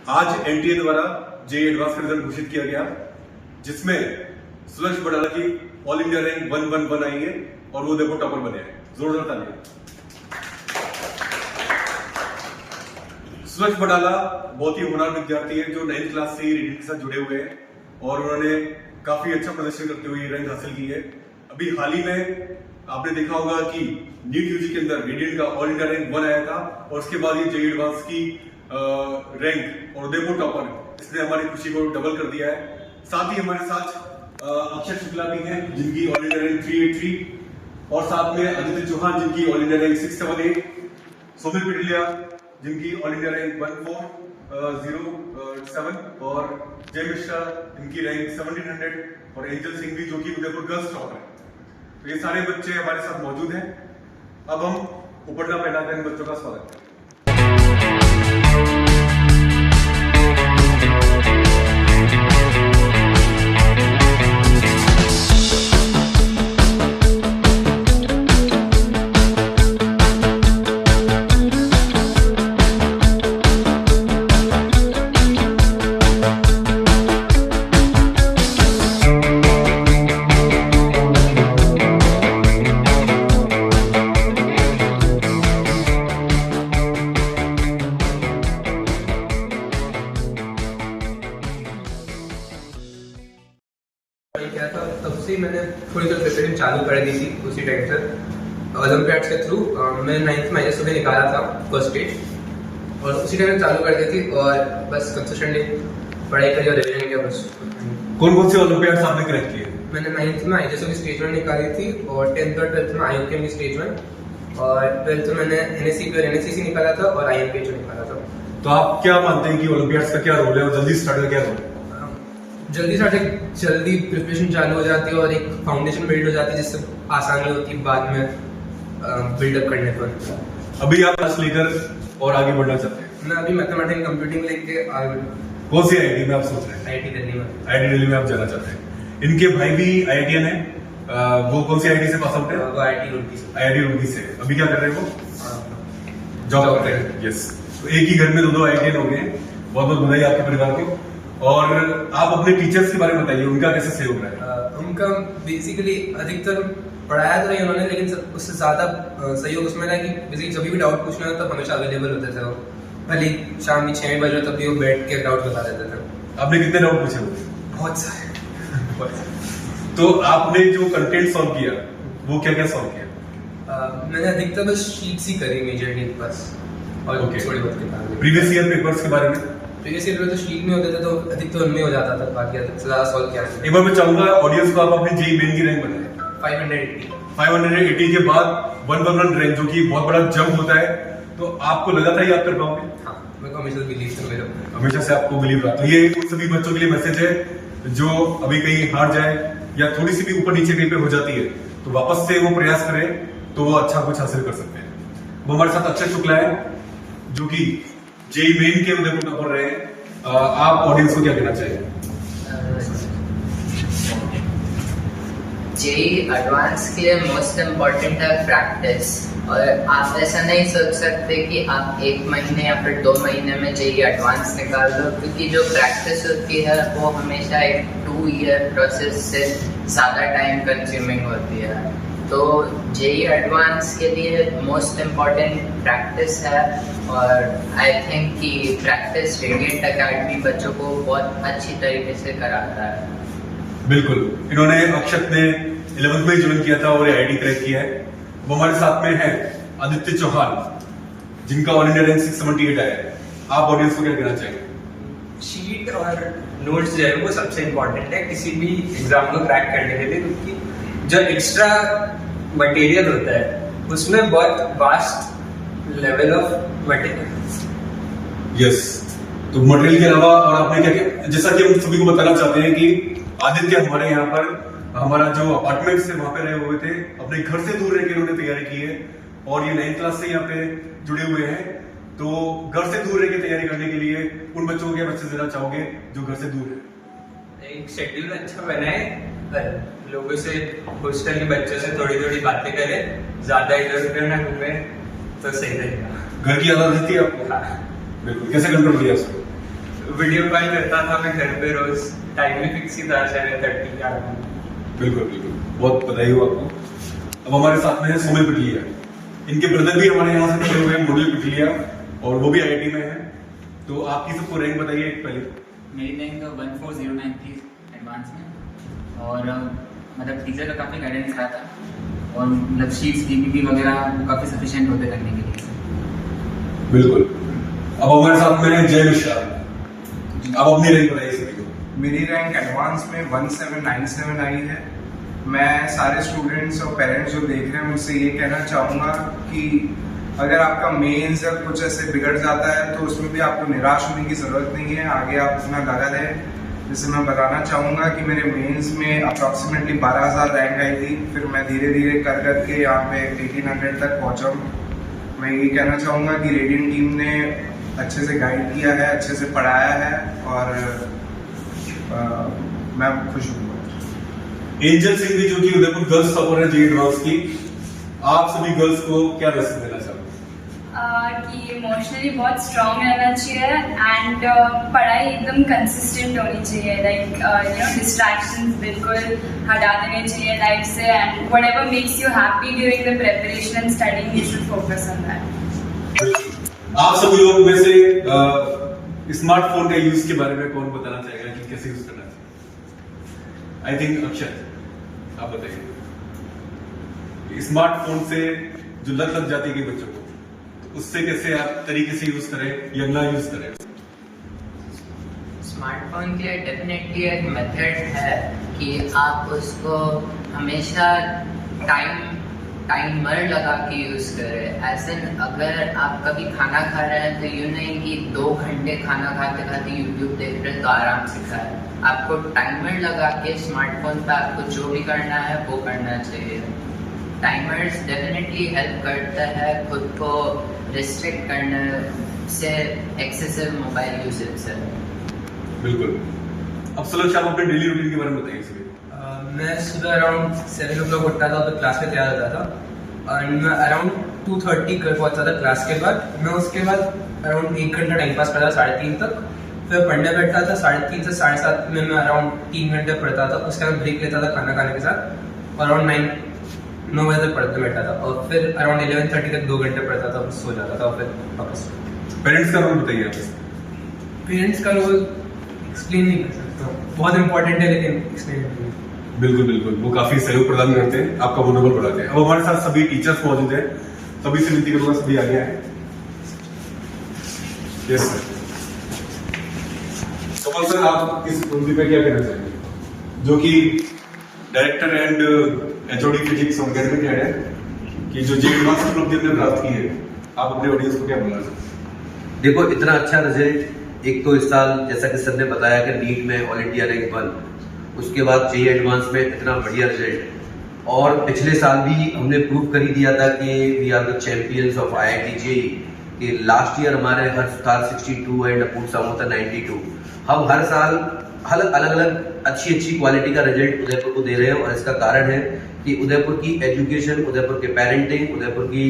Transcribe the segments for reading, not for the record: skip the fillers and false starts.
आज एनटीए द्वारा JEE advance का रिजल्ट घोषित किया गया, जिसमें सुलक्ष बड़ाला की ऑल इंडिया रैंक 111 आई है और वो देखो टॉपर बने हैं। जोरदार तालियां। सुलक्ष बड़ाला बहुत ही होनहार विद्यार्थी है जो 9th क्लास से ही रीडिंग के साथ जुड़े हुए हैं और उन्होंने काफी अच्छा प्रदर्शन करते हुए रैंक हासिल की है। अभी हाल ही में आपने देखा होगा कि नीट यूजी के अंदर रीडिंग का ऑल इंडिया रैंक 1 आया था और उसके बाद ये जेईई एडवांस की रैंक और उदयपुर टॉपर, इसने हमारी खुशी को डबल कर दिया है। साथ ही हमारे साथ अक्षय शुक्ला भी हैं जिनकी ऑल इंडिया रैंक 383 और साथ में आदित्य चौहान जिनकी ऑल इंडिया रैंक 678, सोमिल पिटिलिया जिनकी ऑल इंडिया रैंक 1407 और जय मिश्रा जिनकी रैंक 1700 और एंजल सिंह भी जो कि उदयपुर गर्ल्स टॉपर है। तो ये सारे बच्चे हमारे साथ मौजूद हैं। अब हम उपरना पहनाकर इन बच्चों का स्वागत करें। क्या था तब से मैंने थोड़ी तो प्रिपरेशन चालू कर दी थी उसी टाइम से ओलंपियाड के थ्रू। मैं 9th में IAS भी निकाला था फर्स्ट स्टेज और उसी टाइम चालू कर दी थी और बस कंसिस्टेंटली पढ़ाई करी और रिवीजन किया बस। कौन कौन से ओलंपियाड्स आपने क्रैक किए? मैंने 9th में IAS की स्टेज 1 निकाली थी और 10th और 12th में IUCAM की स्टेज 1 और 12th में मैंने NSCP और NSCC निकाला था और IMPH निकाला था। तो आप क्या मानते हैं कि ओलंपियाड्स का क्या रोल है और जल्दी स्टार्ट का क्या रोल है? जल्दी प्रिपरेशन चालू हो जाती है और एक फाउंडेशन बिल्ड हो जाती है जिससे आसानी होती है बाद में बिल्डअप करने पर। अभी आप क्लास लेकर और आगे बढ़ना चाहते हैं? मैं अभी मैथमेटिक्स कंप्यूटिंग लेके आगे कौन सी आईआईटी में आप सोच रहे हैं? IIT दिल्ली में। आईआईटी दिल्ली में आप जाना चाहते हैं। इनके भाई भी आईआईटीएन है, वो कौन सी आईआईटी से पास आउट है? वो IIT रुड़की से। आईआईटी रुड़की से। अभी क्या कर रहे हैं वो? जॉब करते हैं। यस, तो एक ही घर में दो आईआईटीएन हो गए हैं। बहुत बहुत बधाई आपके परिवार को। और आप अपने टीचर्स के बारे में बताइए, उनका कैसे सहयोग रहा है? उनका बेसिकली अधिकतर पढ़ाया तो नहीं उन्होंने, लेकिन उससे ज्यादा सहयोग उसमें रहा कि बेसिकली जब भी डाउट पूछना हो तब हमेशा अवेलेबल होते थे वो। भले शाम में 6 बजे तब भी वो बैठ के डाउट बता देते थे। आपने कितने डाउट पूछे हुए? बहुत सारे। तो आपने जो कंटेंट सॉल्व किया वो क्या क्या सॉल्व किया? मैंने अधिकतर बस शीट्स ही करी मेजरली बस और थोड़ी बहुत किताबें। प्रीवियस ईयर पेपर्स के बारे में? प्रीवियस ईयर तो शीट में होते थे तो अधिकतर उनमें हो जाता था, बाकी ज्यादा सॉल्व किया। एक बार मैं चाहूंगा ऑडियंस को आप अपनी जेईई मेन की रैंक बताएं। 580 के बाद 111 रैंक, जो कि बहुत बड़ा जंप होता है, तो आपको लगा था ये आप कर पाओगे? हाँ, मेरे को हमेशा बिलीव था, मेरे हमेशा से आपको बिलीव रहा। तो ये उन सभी बच्चों के लिए मैसेज है जो अभी कहीं हार जाए या थोड़ी सी भी ऊपर नीचे कहीं पे हो जाती है तो वापस से वो प्रयास करें तो वो अच्छा कुछ हासिल कर सकते हैं। वो हमारे साथ अक्षय शुक्ला है जो कि जेईई मेन के उदयपुर टॉपर रहे हैं। आप ऑडियंस को क्या कहना चाहिए? जेईई एडवांस के लिए मोस्ट इम्पोर्टेंट है प्रैक्टिस, और आप ऐसा नहीं सोच सकते कि आप 1 महीने या फिर 2 महीने में जेईई एडवांस निकाल दो, क्योंकि जो प्रैक्टिस होती है वो हमेशा एक 2 ईयर प्रोसेस से ज़्यादा टाइम कंज्यूमिंग होती है। तो जेईई एडवांस के लिए मोस्ट इम्पॉर्टेंट प्रैक्टिस है और आई थिंक कि प्रैक्टिस रेडिएंट एकेडमी बच्चों को बहुत अच्छी तरीके से कराता है। बिल्कुल, इन्होंने अक्षत ने 11th में ज्वाइन किया था और आईआईटी क्रैक किया है। वो हमारे साथ में है आदित्य चौहान जिनका ऑल इंडिया रैंक 678 आया है। आप ऑडियंस को क्या कहना चाहेंगे? शीट और नोट्स जो है वो सबसे इम्पोर्टेंट है किसी भी एग्जाम को क्रैक करने के लिए, क्योंकि जो एक्स्ट्रा मटेरियल होता है उसमें बहुत vast level of material. Yes, तो मटेरियल के अलावा और आपने क्या किया? जैसा कि हम सभी को बताना चाहते हैं कि आदित्य हमारे यहाँ पर हमारा जो अपार्टमेंट से वहां पे रहे हुए थे, अपने घर से दूर रह के उन्होंने तैयारी की है और ये 9th क्लास से यहाँ पे जुड़े हुए हैं। तो घर से दूर रह के तैयारी करने के लिए उन बच्चों को क्या मैसेज देना चाहोगे जो घर से दूर है? एक शेड्यूल अच्छा बनाए, लोगों से, हॉस्टल के बच्चों से थोड़ी बातें करें, ज्यादा इधर उधर ना घूमे तो सही रहेगा। घर की आदत रहती है आपको? हाँ। बिल्कुल। कैसे कंट्रोल किया उसको? वीडियो कॉल करता था मैं घर पे रोज, टाइम भी फिक्स ही था 7:30 के आगे। बिल्कुल बिल्कुल, बहुत बधाई हो आपको। अब हमारे साथ में है सुमित पिटलिया, इनके ब्रदर भी हमारे यहाँ से खड़े हुए हैं, मॉडल पिटलिया, और वो भी आईआईटी में है। तो आपकी सबको रैंक बताइए पहले। मेरी रैंक 14093 थी एडवांस में, और मतलब टीचर का काफ़ी गाइडेंस रहा था, और मतलब शीट्स डीपीपी वगैरह काफ़ी सफिशिएंट होते करने के लिए। बिल्कुल। अब हमारे साथ में है जय मिश्रा, अब अपनी रैंक बताइए सभी को। मेरी रैंक एडवांस में 1797 आई है। मैं सारे स्टूडेंट्स और पेरेंट्स जो देख रहे हैं उनसे ये कहना चाहूँगा कि अगर आपका मेंस या कुछ ऐसे बिगड़ जाता है तो उसमें भी आपको निराश होने की ज़रूरत नहीं है, आगे आप अपना लगा रहें। जैसे मैं बताना चाहूँगा कि मेरे मेंस में अप्रॉक्सीमेटली 12,000 रैंक आई थी, फिर मैं धीरे धीरे कर करके यहाँ पे 1800 तक पहुँचा हूँ। मैं ये कहना चाहूँगा कि रेडियंट टीम ने अच्छे से गाइड किया है, अच्छे से पढ़ाया है, और मैं खुश हूँ। एंजल सिंह भी, जो कि उदयपुर गर्ल्स टॉपर है जी एडवांस की, आप सभी गर्ल्स को क्या मैसेज देना चाहोगे? कि इमोशनली बहुत स्ट्रांग रहना चाहिए, एंड पढ़ाई एकदम कंसिस्टेंट होनी चाहिए। लाइक डिस्ट्रैक्शंस बिल्कुल हटा देने चाहिए लाइफ से, and whatever makes you happy during the preparation and studying, you should focus on that. आप सभी लोग में से स्मार्टफोन का यूज के बारे में कौन बताना चाहेगा कि कैसे यूज करना चाहिए? आई थिंक अक्षय, आप बताइए। स्मार्टफोन से जो लत लग जाती है बच्चों को, उससे कैसे आप तरीके से यूज करें या ना यूज करें? स्मार्टफोन के लिए डेफिनेटली एक मेथड है कि आप उसको हमेशा टाइमर लगा के यूज करें। ऐसे अगर आप कभी खाना खा रहे हैं तो यूँ नहीं कि 2 घंटे खाना खाते खाते यूट्यूब देख रहे हैं तो आराम से खाएं। आपको टाइमर लगा के स्मार्टफोन पे आपको जो भी करना है वो करना चाहिए। टाइमर्स डेफिनेटली हेल्प करता है खुद को रिस्ट्रिक्ट करने से एक्सेसिव मोबाइल यूसेज से। बिल्कुल। अब सलक्ष, आप अपने डेली रूटीन के बारे में बताइए सभी। मैं सुबह अराउंड 7 o'clock उठता था, फिर क्लास में तैयार होता था, और मैं अराउंड 2:30 घर पहुंचता था क्लास के बाद। मैं उसके बाद अराउंड 1 घंटा टाइम पास करता 3:30 तक, फिर पढ़ने बैठता था 3:30 से 7:30 में। मैं अराउंड 3 घंटे पढ़ता था, उसके बाद ब्रेक लेता था खाना खाने के साथ, और अराउंड 9 बजे तक पढ़ते बैठा था, और फिर अराउंड 11:30 तक 2 घंटे पढ़ता था, सो जाता था, और फिर वापस। पेरेंट्स का रोल बताइए आप। पेरेंट्स का रोल एक्सप्लेन नहीं कर सकता, बहुत इंपॉर्टेंट है, लेकिन एक्सप्लेन नहीं। बिल्कुल बिल्कुल, वो काफी सहयोग प्रदान करते हैं, आपका मनोबल बढ़ाते हैं। अब हमारे साथ सभी टीचर्स मौजूद हैं, सभी से विनती करूंगा सभी आगे आए। Yes sir. कमल सर, आप इस मुद्दे पे क्या कहना चाहेंगे, जो कि डायरेक्टर एंड एचओडी फिजिक्स और अकेडमिक हेड है, कि जो जे एडवांस उपलब्धि हमने प्राप्त की है, आप अपने ऑडियंस को क्या बोलना चाहते? देखो, इतना अच्छा रिजल्ट, एक तो इस साल जैसा कि सर ने बताया कि नीट में ऑल इंडिया रैंक 1, उसके बाद जेईई एडवांस में इतना बढ़िया रिजल्ट, और पिछले साल भी हमने प्रूव कर ही दिया था कि we are the champions of IIT JEE, कि लास्ट ईयर हमारे हर साल 62 एंड अपूर्व सामू था 92। हम हर साल अलग अलग अच्छी क्वालिटी का रिजल्ट उदयपुर को दे रहे हैं, और इसका कारण है कि उदयपुर की एजुकेशन, उदयपुर के पेरेंटिंग, उदयपुर की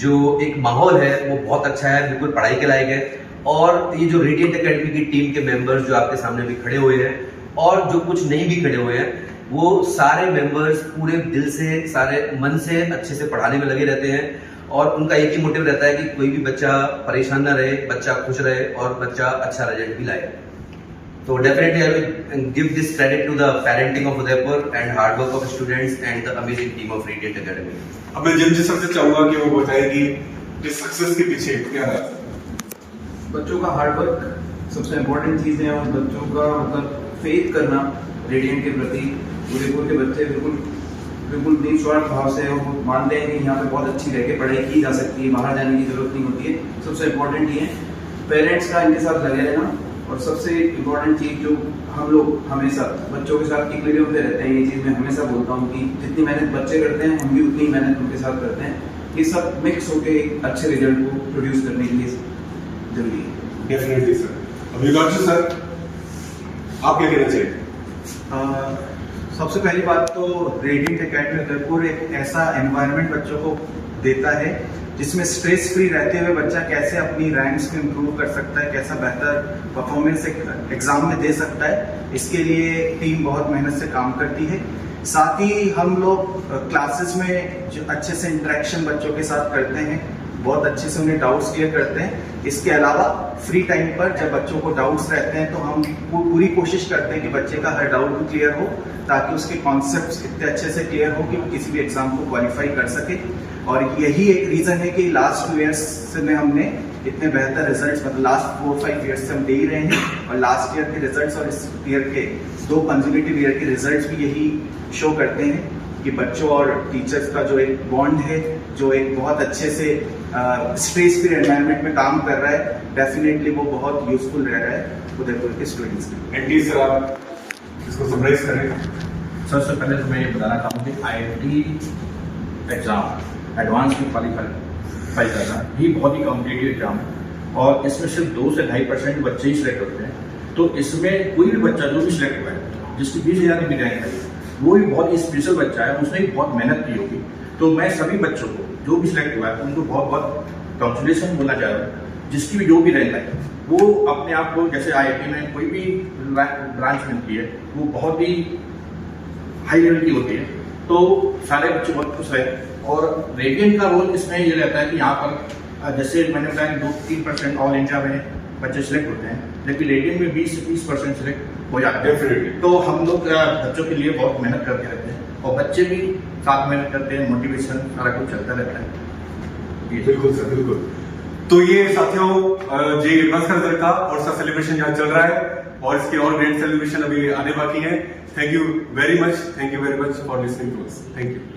जो एक माहौल है वो बहुत अच्छा है, बिल्कुल पढ़ाई के लायक है। और ये जो रेडिएंट एकेडमी की टीम के मेंबर्स जो आपके सामने भी खड़े हुए हैं, और जो कुछ नहीं भी खड़े हुए हैं, वो सारे मेंबर्स पूरे दिल से, सारे मन से अच्छे से पढ़ाने में लगे रहते हैं, और उनका एक ही मोटिव रहता है कि कोई भी बच्चा परेशान ना रहे, बच्चा खुश रहे, और बच्चा अच्छा रिजल्ट भी लाए। So definitely I will give this credit to the parenting of Udaipur and hard work of students and the amazing team of Radiant Academy. अब मैं जिन सर से चाहूंगा कि वो बताए कि इस सक्सेस के पीछे क्या है। बच्चों का हार्ड वर्क सबसे इम्पोर्टेंट चीज़ है, और बच्चों का मतलब फेथ करना रेडियंट के प्रति। उदयपुर के बच्चे बिल्कुल निस्वार्थ भाव से वो मानते हैं कि यहाँ पे बहुत अच्छी रह के पढ़ाई की जा सकती है, बाहर जाने की जरूरत नहीं होती है। सबसे इम्पोर्टेंट ये है पेरेंट्स का इनके साथ लगे रहना, और सबसे इम्पोर्टेंट चीज़ जो हम लोग हमेशा बच्चों के साथ इक्विलिब्रियम पे रहते हैं, ये चीज़ मैं हमेशा बोलता हूँ कि जितनी मेहनत बच्चे करते हैं, हम भी उतनी मेहनत उनके साथ करते हैं। ये सब मिक्स होकर एक अच्छे रिजल्ट को प्रोड्यूस करने के लिए जरूरी है। Definitely sir. अब युगांशु सर, आप क्या कहना चाहिए? सबसे पहली बात तो रेडिएंट एकेडमी उदयपुर एक ऐसा एनवायरनमेंट बच्चों को देता है जिसमें स्ट्रेस फ्री रहते हुए बच्चा कैसे अपनी रैंक्स को इम्प्रूव कर सकता है, कैसा बेहतर परफॉर्मेंस एग्जाम में दे सकता है, इसके लिए टीम बहुत मेहनत से काम करती है। साथ ही हम लोग क्लासेस में जो अच्छे से इंटरेक्शन बच्चों के साथ करते हैं, बहुत अच्छे से उन्हें डाउट्स क्लियर करते हैं। इसके अलावा फ्री टाइम पर जब बच्चों को डाउट्स रहते हैं तो हम पूरी कोशिश करते हैं कि बच्चे का हर डाउट भी क्लियर हो, ताकि उसके कॉन्सेप्ट्स इतने अच्छे से क्लियर हो कि वो किसी भी एग्जाम को क्वालिफाई कर सके। और यही एक रीज़न है कि लास्ट 2 ईयर्स में हमने इतने बेहतर रिजल्ट्स, मतलब लास्ट 4-5 ईयर्स से हम दे ही रहे हैं, और लास्ट ईयर के रिजल्ट्स और इस ईयर के 2 कंसेक्यूटिव ईयर के रिजल्ट्स भी यही शो करते हैं कि बच्चों और टीचर्स का जो एक बॉन्ड है, जो एक बहुत अच्छे से स्ट्रेस फ्री एनवायरनमेंट में काम कर रहा है, डेफिनेटली वो बहुत यूजफुल रह रहा है उदयपुर के स्टूडेंट्स के। एंटी सर, आप इसको समराइज करें। सबसे पहले तो मैं ये बताना चाहूँगा कि IIT एग्ज़ाम एडवांस में क्वालिफाई करना ये बहुत ही कॉम्पिटिटिव एग्जाम है, और इसमें सिर्फ 2 से 2.5% बच्चे ही सिलेक्ट होते हैं। तो इसमें कोई भी बच्चा जो भी सिलेक्ट हुआ है, जिसकी 20,000 की रैंक आई, वो भी बहुत ही स्पेशल बच्चा है, उसने भी बहुत मेहनत की होगी। तो मैं सभी बच्चों को जो भी सिलेक्ट हुआ है उनको बहुत बहुत कॉन्ग्रेचुलेशन बोलना चाह रहा हूँ। जिसकी भी जो भी रैंक आई, वो अपने आप को, जैसे IIT में कोई भी ब्रांच मिलती है वो बहुत ही हाई लेवल की होती है, तो सारे बच्चे बहुत खुश रहे। और रेडियन का रोल इसमें ये रहता है कि यहाँ पर जैसे मैंने बताया 2-3% ऑल इंडिया में बच्चे सिलेक्ट होते हैं, लेकिन रेडियन में 20 से 30% सिलेक्ट हो जाते हैं। तो हम लोग बच्चों के लिए बहुत मेहनत करते रहते हैं, और बच्चे भी साथ मेहनत करते हैं, मोटिवेशन सारा कुछ चलता रहता है। बिल्कुल सर, बिल्कुल। तो ये साथियों जे एडवांस का रिजल्ट था, और इसका सेलिब्रेशन यहाँ चल रहा है, और इसके और ग्रेट सेलिब्रेशन अभी आने बाकी है। Thank you very much for listening to us. Thank you.